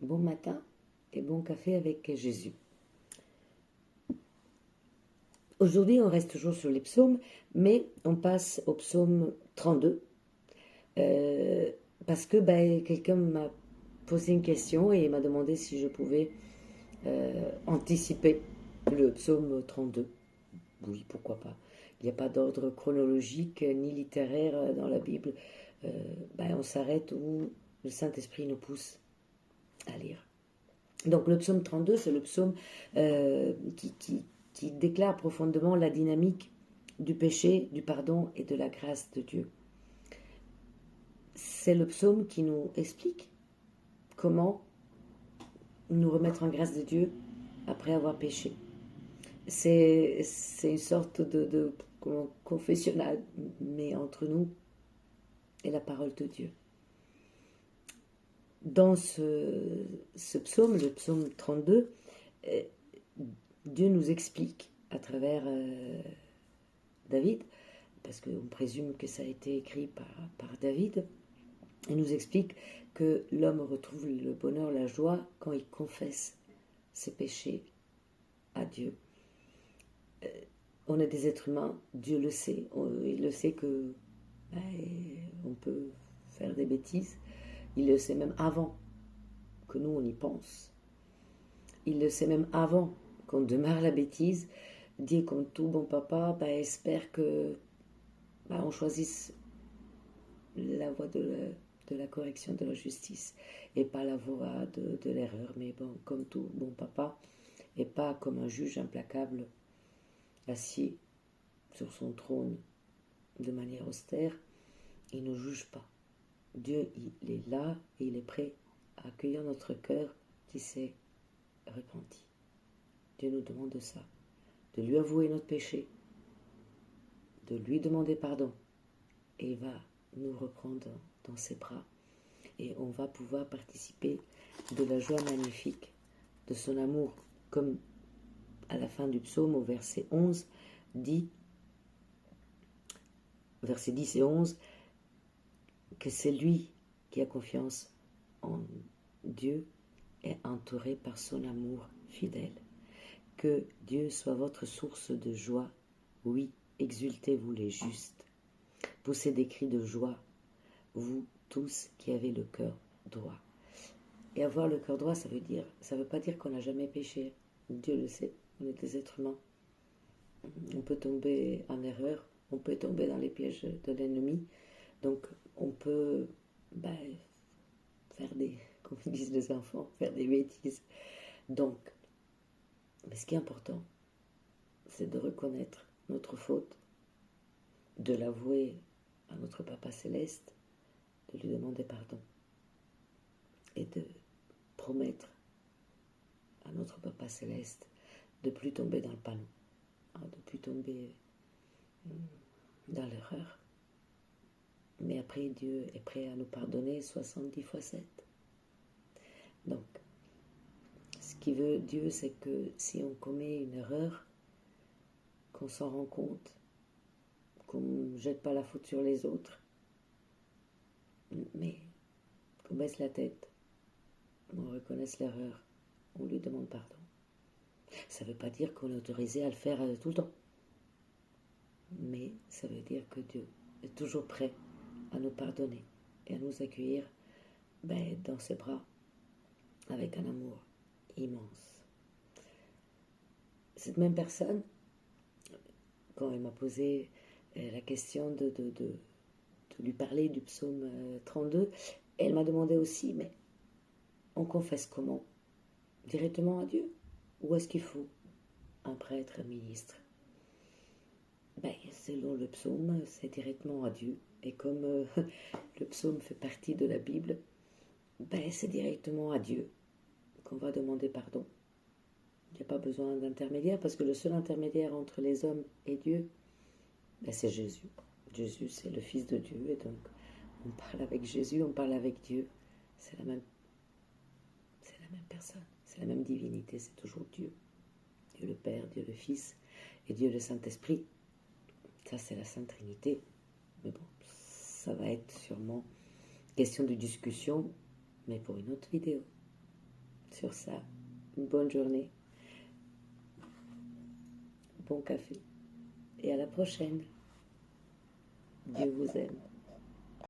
Bon matin et bon café avec Jésus. Aujourd'hui, on reste toujours sur les psaumes, mais on passe au psaume 32 parce que quelqu'un m'a posé une question et m'a demandé si je pouvais anticiper le psaume 32. Oui, pourquoi pas. Il n'y a pas d'ordre chronologique ni littéraire dans la Bible. On s'arrête où le Saint-Esprit nous pousse à lire. Donc le psaume 32, c'est le psaume qui déclare profondément la dynamique du péché, du pardon et de la grâce de Dieu. C'est le psaume qui nous explique comment nous remettre en grâce de Dieu après avoir péché. C'est une sorte de confessionnal, mais entre nous et la parole de Dieu. Dans ce psaume, le psaume 32, Dieu nous explique à travers David, parce qu'on présume que ça a été écrit par David, il nous explique que l'homme retrouve le bonheur, la joie quand il confesse ses péchés à Dieu. On est des êtres humains, Dieu le sait, il le sait que on peut faire des bêtises, il le sait même avant que nous on y pense. Il le sait même avant qu'on démarre la bêtise. Dieu, comme tout bon papa, espère que on choisisse la voie de la correction, de la justice, et pas la voie de l'erreur. Mais bon, comme tout bon papa, et pas comme un juge implacable assis sur son trône de manière austère, il ne juge pas. Dieu, il est là et il est prêt à accueillir notre cœur qui s'est repenti. Dieu nous demande ça, de lui avouer notre péché, de lui demander pardon, et il va nous reprendre dans ses bras, et on va pouvoir participer de la joie magnifique de son amour, comme à la fin du psaume, au verset 11, dit, versets 10 et 11, que c'est lui qui a confiance en Dieu est entouré par son amour fidèle. Que Dieu soit votre source de joie. Oui, exultez-vous les justes. Poussez des cris de joie, vous tous qui avez le cœur droit. Et avoir le cœur droit, ça veut pas dire qu'on n'a jamais péché. Dieu le sait, on est des êtres humains. On peut tomber en erreur, on peut tomber dans les pièges de l'ennemi. Donc on peut faire des, comme disent les enfants, faire des bêtises. Donc, mais ce qui est important, c'est de reconnaître notre faute, de l'avouer à notre Papa Céleste, de lui demander pardon et de promettre à notre Papa Céleste de ne plus tomber dans le panneau, de ne plus tomber dans l'erreur. Mais après, Dieu est prêt à nous pardonner 70 fois 7. Donc, ce qui veut Dieu, c'est que si on commet une erreur, qu'on s'en rend compte, qu'on ne jette pas la faute sur les autres, mais qu'on baisse la tête, on reconnaisse l'erreur, on lui demande pardon. Ça ne veut pas dire qu'on est autorisé à le faire tout le temps, mais ça veut dire que Dieu est toujours prêt à nous pardonner et à nous accueillir dans ses bras avec un amour immense. Cette même personne, quand elle m'a posé la question de lui parler du psaume 32, elle m'a demandé aussi, mais on confesse comment? Directement à Dieu? Ou est-ce qu'il faut un prêtre, un ministre? Selon le psaume, c'est directement à Dieu. Et comme le psaume fait partie de la Bible, c'est directement à Dieu qu'on va demander pardon. Il n'y a pas besoin d'intermédiaire, parce que le seul intermédiaire entre les hommes et Dieu, c'est Jésus. Jésus, c'est le Fils de Dieu, et donc on parle avec Jésus, on parle avec Dieu. C'est la même personne, c'est la même divinité, c'est toujours Dieu. Dieu le Père, Dieu le Fils et Dieu le Saint-Esprit. Ça, c'est la Sainte Trinité. Mais bon, ça va être sûrement question de discussion, mais pour une autre vidéo. sur ça, une bonne journée, bon café, et à la prochaine. Dieu vous aime.